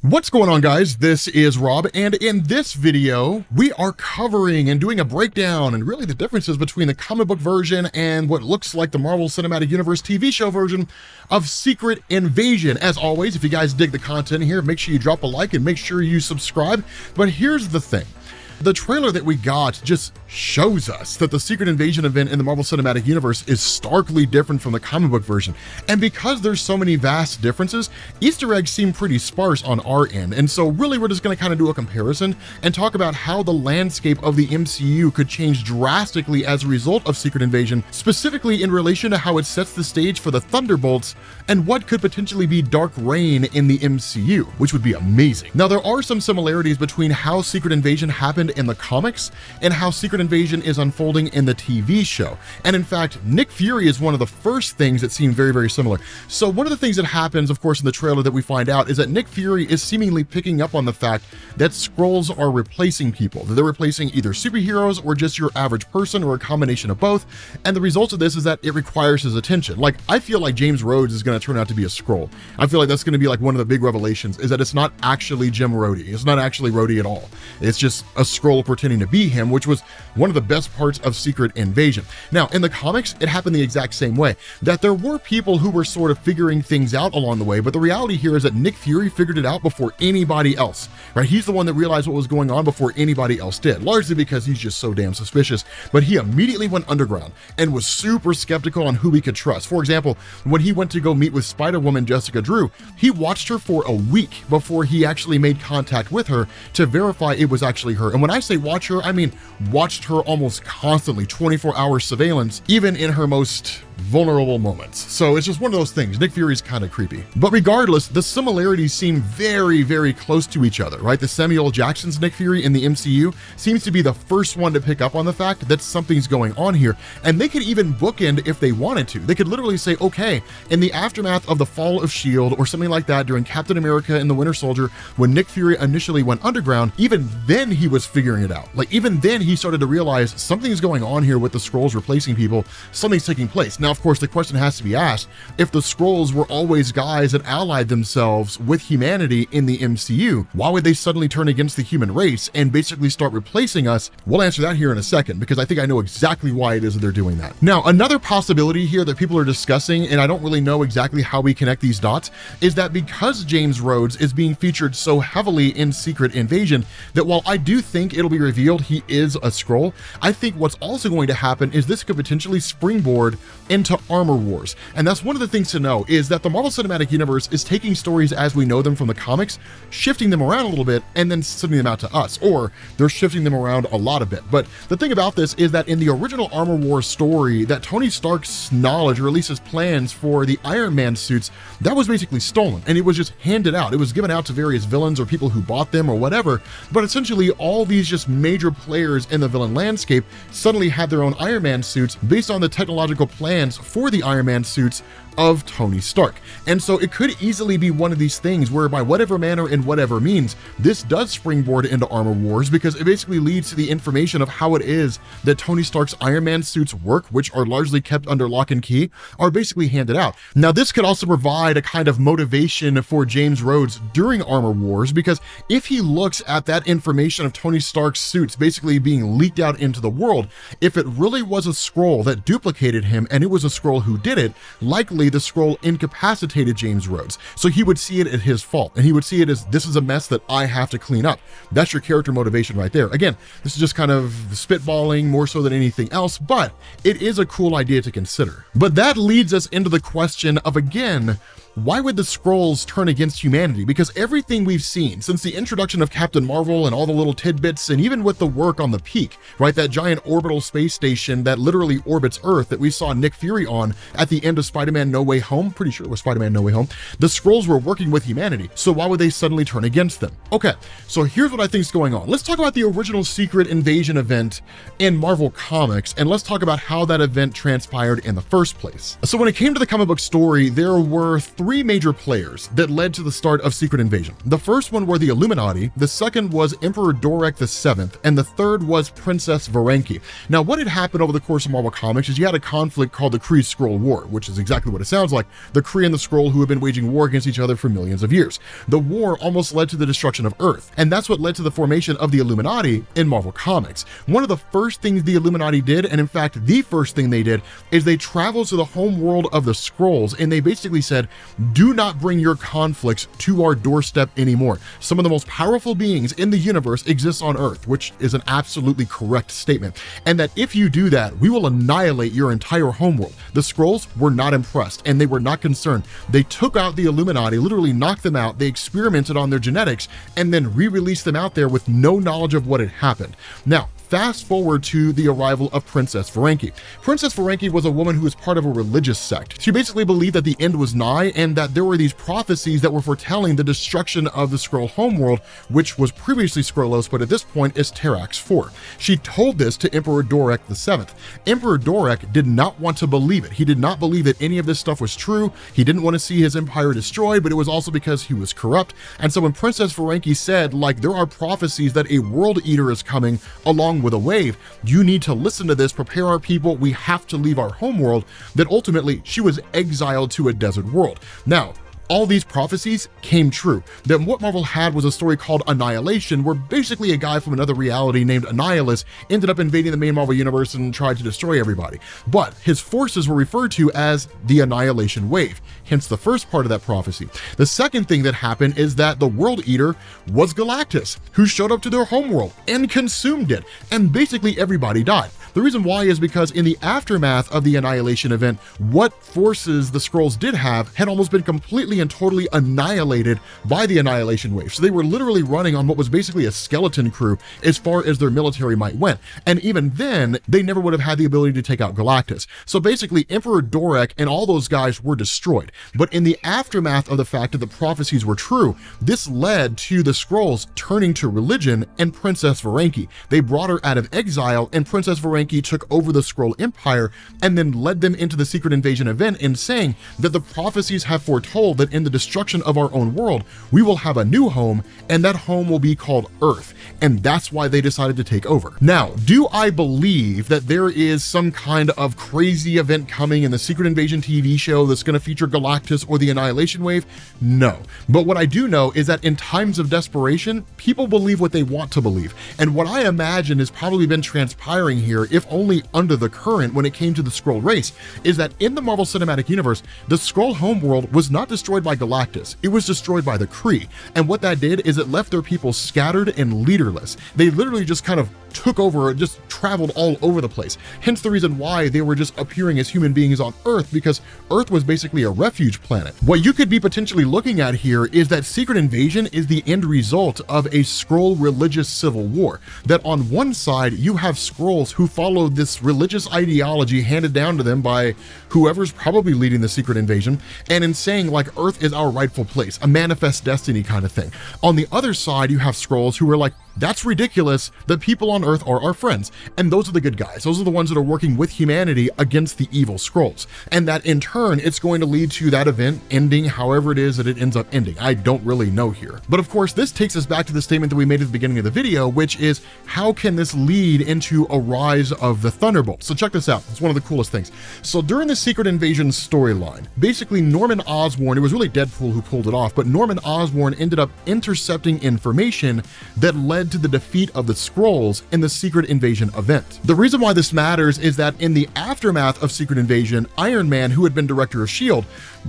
What's going on, guys? This is Rob, and in this video we are covering and doing a breakdown and really the differences between the comic book version and what looks like the Marvel Cinematic Universe TV show version of Secret Invasion. As always, if you guys dig the content here, make sure you drop a like and make sure you subscribe. But here's the thing. The trailer that we got just shows us that the Secret Invasion event in the Marvel Cinematic Universe is starkly different from the comic book version. And because there's so many vast differences, Easter eggs seem pretty sparse on our end. And so really we're just going to kind of do a comparison and talk about how the landscape of the MCU could change drastically as a result of Secret Invasion, specifically in relation to how it sets the stage for the Thunderbolts and what could potentially be Dark Reign in the MCU, which would be amazing. Now, there are some similarities between how Secret Invasion happened in the comics and how Secret Invasion is unfolding in the TV show. And in fact, Nick Fury is one of the first things that seem very, very similar. So one of the things that happens, of course, in the trailer that we find out is that Nick Fury is seemingly picking up on the fact that Skrulls are replacing people, that they're replacing either superheroes or just your average person or a combination of both. And the result of this is that it requires his attention. Like, I feel like James Rhodes is going to turn out to be a Skrull. I feel like that's going to be like one of the big revelations, is that it's not actually Jim Rhodey. It's not actually Rhodey at all. It's just a Skrull pretending to be him, which was one of the best parts of Secret Invasion. Now, in the comics, it happened the exact same way, that there were people who were sort of figuring things out along the way, but the reality here is that Nick Fury figured it out before anybody else, right? He's the one that realized what was going on before anybody else did, largely because he's just so damn suspicious. But he immediately went underground and was super skeptical on who he could trust. For example, when he went to go meet with Spider-Woman Jessica Drew, he watched her for a week before he actually made contact with her to verify it was actually her. And when I say watch her, I mean watched her almost constantly, 24-hour surveillance, even in her most vulnerable moments. So it's just one of those things. Nick Fury's kind of creepy. But regardless, the similarities seem very, very close to each other, right? The Samuel Jackson's Nick Fury in the MCU seems to be the first one to pick up on the fact that something's going on here. And they could even bookend if they wanted to. They could literally say, okay, in the aftermath of the fall of S.H.I.E.L.D. or something like that during Captain America and the Winter Soldier, when Nick Fury initially went underground, even then he was figuring it out. Like, even then he started to realize something's going on here with the Skrulls replacing people. Something's taking place. Now, of course, the question has to be asked, if the Skrulls were always guys that allied themselves with humanity in the MCU, why would they suddenly turn against the human race and basically start replacing us? We'll answer that here in a second, because I think I know exactly why it is that they're doing that. Now, another possibility here that people are discussing, and I don't really know exactly how we connect these dots, is that because James Rhodes is being featured so heavily in Secret Invasion, that while I do think it'll be revealed he is a Skrull, I think what's also going to happen is this could potentially springboard into Armor Wars. And that's one of the things to know, is that the Marvel Cinematic Universe is taking stories as we know them from the comics, shifting them around a little bit, and then sending them out to us, or they're shifting them around a lot a bit. But the thing about this is that in the original Armor Wars story, that Tony Stark's knowledge, or at least his plans for the Iron Man suits, that was basically stolen, and it was just handed out. It was given out to various villains or people who bought them or whatever, but essentially all these just major players in the villain landscape suddenly had their own Iron Man suits based on the technological plans for the Iron Man suits of Tony Stark. And so it could easily be one of these things where, by whatever manner and whatever means, this does springboard into Armor Wars, because it basically leads to the information of how it is that Tony Stark's Iron Man suits work, which are largely kept under lock and key, are basically handed out. Now, this could also provide a kind of motivation for James Rhodes during Armor Wars, because if he looks at that information of Tony Stark's suits basically being leaked out into the world, if it really was a Skrull that duplicated him and it was a Skrull who did it, likely the Skrull incapacitated James Rhodes. So he would see it as his fault, and he would see it as, this is a mess that I have to clean up. That's your character motivation right there. Again, this is just kind of spitballing more so than anything else, but it is a cool idea to consider. But that leads us into the question of, again, why would the Skrulls turn against humanity? Because everything we've seen since the introduction of Captain Marvel and all the little tidbits, and even with the work on the Peak, right, that giant orbital space station that literally orbits Earth that we saw Nick Fury on at the end of Spider-Man No Way Home, pretty sure it was Spider-Man No Way Home, the Skrulls were working with humanity. So why would they suddenly turn against them? Okay, so here's what I think is going on. Let's talk about the original Secret Invasion event in Marvel Comics, and let's talk about how that event transpired in the first place. So when it came to the comic book story, there were three major players that led to the start of Secret Invasion. The first one were the Illuminati, the second was Emperor Dorek VII, and the third was Princess Varenki. Now, what had happened over the course of Marvel Comics is you had a conflict called the Kree-Skrull War, which is exactly what it sounds like, the Kree and the Skrull who have been waging war against each other for millions of years. The war almost led to the destruction of Earth, and that's what led to the formation of the Illuminati in Marvel Comics. One of the first things the Illuminati did, and in fact the first thing they did, is they traveled to the home world of the Skrulls, and they basically said, do not bring your conflicts to our doorstep anymore. Some of the most powerful beings in the universe exist on Earth, which is an absolutely correct statement, and that if you do that, we will annihilate your entire homeworld. The Skrulls were not impressed, and they were not concerned. They took out the Illuminati, literally knocked them out, they experimented on their genetics, and then re-released them out there with no knowledge of what had happened. Now, fast forward to the arrival of Princess Varenki. Princess Varenki was a woman who was part of a religious sect. She basically believed that the end was nigh and that there were these prophecies that were foretelling the destruction of the Skrull homeworld, which was previously Skrullos, but at this point is Terrax 4. She told this to Emperor Dorek VII. Emperor Dorek did not want to believe it. He did not believe that any of this stuff was true. He didn't want to see his empire destroyed, but it was also because he was corrupt. And so when Princess Varenki said, like, there are prophecies that a world eater is coming along with a wave, you need to listen to this, prepare our people, we have to leave our homeworld, that ultimately she was exiled to a desert world. Now, all these prophecies came true. Then what Marvel had was a story called Annihilation, where basically a guy from another reality named Annihilus ended up invading the main Marvel universe and tried to destroy everybody. But his forces were referred to as the Annihilation Wave, hence the first part of that prophecy. The second thing that happened is that the World Eater was Galactus, who showed up to their homeworld and consumed it, and basically everybody died. The reason why is because in the aftermath of the Annihilation event, what forces the Skrulls did have had almost been completely and totally annihilated by the Annihilation Wave. So they were literally running on what was basically a skeleton crew as far as their military might went. And even then, they never would have had the ability to take out Galactus. So basically, Emperor Dorek and all those guys were destroyed. But in the aftermath of the fact that the prophecies were true, this led to the Skrulls turning to religion and Princess Varenki. They brought her out of exile, and Princess Varenki took over the Skrull Empire and then led them into the Secret Invasion event in saying that the prophecies have foretold that in the destruction of our own world, we will have a new home, and that home will be called Earth. And that's why they decided to take over. Now, do I believe that there is some kind of crazy event coming in the Secret Invasion TV show that's going to feature Galactus or the Annihilation Wave? No. But what I do know is that in times of desperation, people believe what they want to believe. And what I imagine has probably been transpiring here, if only under the current when it came to the Skrull race, is that in the Marvel Cinematic Universe, the Skrull homeworld was not destroyed by Galactus, it was destroyed by the Kree. And what that did is it left their people scattered and leaderless. They literally just kind of took over, just traveled all over the place. Hence the reason why they were just appearing as human beings on Earth, because Earth was basically a refuge planet. What you could be potentially looking at here is that Secret Invasion is the end result of a Skrull religious civil war. That on one side, you have Skrulls who follow this religious ideology handed down to them by whoever's probably leading the Secret Invasion, and in saying like Earth is our rightful place, a manifest destiny kind of thing. On the other side, you have Skrulls who are like, that's ridiculous, the people on Earth are our friends, and those are the good guys. Those are the ones that are working with humanity against the evil Skrulls, and that in turn it's going to lead to that event ending however it is that it ends up ending. I don't really know here, but of course this takes us back to the statement that we made at the beginning of the video, which is how can this lead into a rise of the Thunderbolts? So check this out, it's one of the coolest things. So during the Secret Invasion storyline, basically Norman Osborn, it was really Deadpool who pulled it off, but Norman Osborn ended up intercepting information that led to the defeat of the Skrulls in the Secret Invasion event. The reason why this matters is that in the aftermath of Secret Invasion, Iron Man, who had been director of S.H.I.E.L.D.,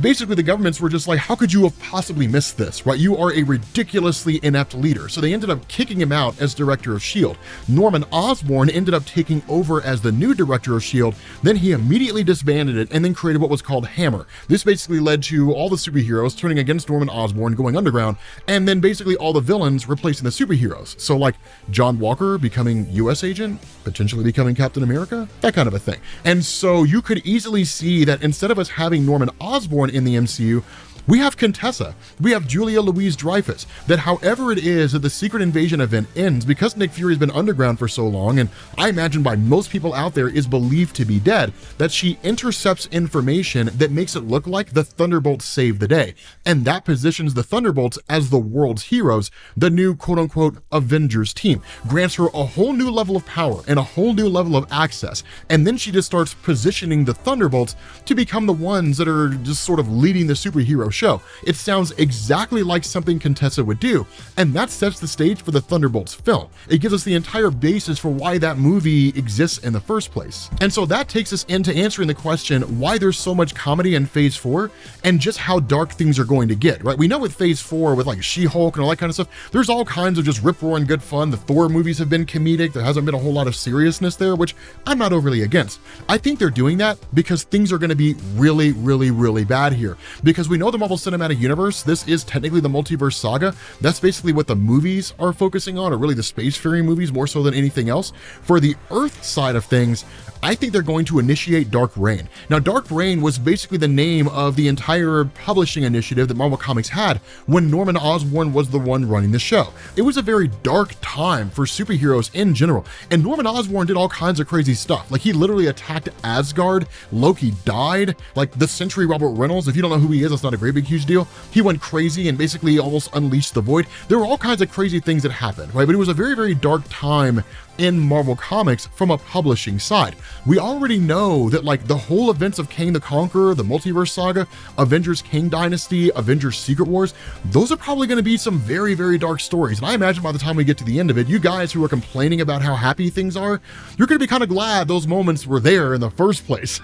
basically the governments were just like, how could you have possibly missed this, right? You are a ridiculously inept leader. So they ended up kicking him out as director of S.H.I.E.L.D. Norman Osborn ended up taking over as the new director of S.H.I.E.L.D. Then he immediately disbanded it and then created what was called Hammer. This basically led to all the superheroes turning against Norman Osborn, going underground, and then basically all the villains replacing the superheroes. So like John Walker becoming US agent, potentially becoming Captain America, that kind of a thing. And so you could easily see that instead of us having Norman Osborn in the MCU, We have Contessa, we have Julia Louise-Dreyfus, that however it is that the Secret Invasion event ends, because Nick Fury's been underground for so long, and I imagine by most people out there is believed to be dead, that she intercepts information that makes it look like the Thunderbolts saved the day. And that positions the Thunderbolts as the world's heroes, the new quote-unquote Avengers team, grants her a whole new level of power and a whole new level of access. And then she just starts positioning the Thunderbolts to become the ones that are just sort of leading the superhero show. It sounds exactly like something Contessa would do, and that sets the stage for the Thunderbolts film. It gives us the entire basis for why that movie exists in the first place. And so that takes us into answering the question why there's so much comedy in Phase 4 and just how dark things are going to get, right? We know with Phase 4, with like She-Hulk and all that kind of stuff, there's all kinds of just rip-roaring good fun. The Thor movies have been comedic. There hasn't been a whole lot of seriousness there, which I'm not overly against. I think they're doing that because things are going to be really, really, really bad here. Because we know the Marvel Cinematic Universe, this is technically the multiverse saga. That's basically what the movies are focusing on, or really the spacefaring movies more so than anything else. For the Earth side of things, I think they're going to initiate Dark Reign. Now, Dark Reign was basically the name of the entire publishing initiative that Marvel Comics had when Norman Osborn was the one running the show. It was a very dark time for superheroes in general, and Norman Osborn did all kinds of crazy stuff. Like, he literally attacked Asgard, Loki died, like the Century Robert Reynolds, if you don't know who he is, that's not a great big huge deal. He went crazy and basically almost unleashed the Void. There were all kinds of crazy things that happened, right? But it was a very, very dark time in Marvel Comics from a publishing side. We already know that like the whole events of Kang the Conqueror, the multiverse saga, Avengers Kang Dynasty, Avengers Secret Wars, those are probably going to be some very, very dark stories. And I imagine by the time we get to the end of it, you guys who are complaining about how happy things are, you're going to be kind of glad those moments were there in the first place.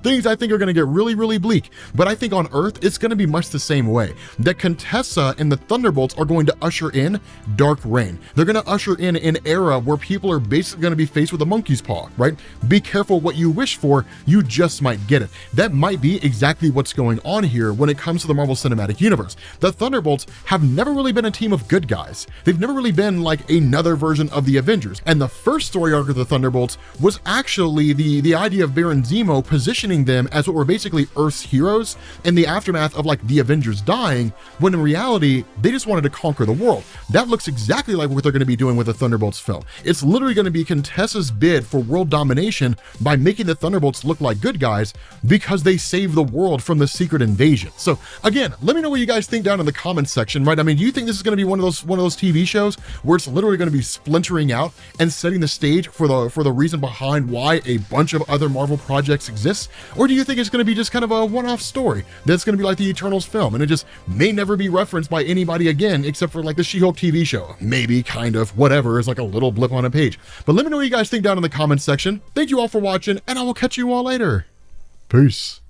Things I think are going to get really, really bleak. But I think on Earth, it's going to be much the same way. That Contessa and the Thunderbolts are going to usher in Dark Reign. They're going to usher in an era where people are basically going to be faced with a monkey's paw, right? Be careful what you wish for, you just might get it. That might be exactly what's going on here when it comes to the Marvel Cinematic Universe. The Thunderbolts have never really been a team of good guys. They've never really been like another version of the Avengers. And the first story arc of the Thunderbolts was actually the idea of Baron Zemo positioning them as what were basically Earth's heroes in the aftermath of like the Avengers dying, when in reality, they just wanted to conquer the world. That looks exactly like what they're going to be doing with the Thunderbolts film. It's literally going to be Contessa's bid for world domination by making the Thunderbolts look like good guys because they saved the world from the Secret Invasion. So again, let me know what you guys think down in the comments section, right? I mean, do you think this is going to be one of those TV shows where it's literally going to be splintering out and setting the stage for the reason behind why a bunch of other Marvel projects exist? Or do you think it's going to be just kind of a one-off story that's going to be like the Eternals film and it just may never be referenced by anybody again except for like the She-Hulk TV show? Maybe, kind of, whatever, is like a little blip on a page. But let me know what you guys think down in the comments section. Thank you all for watching, and I will catch you all later. Peace.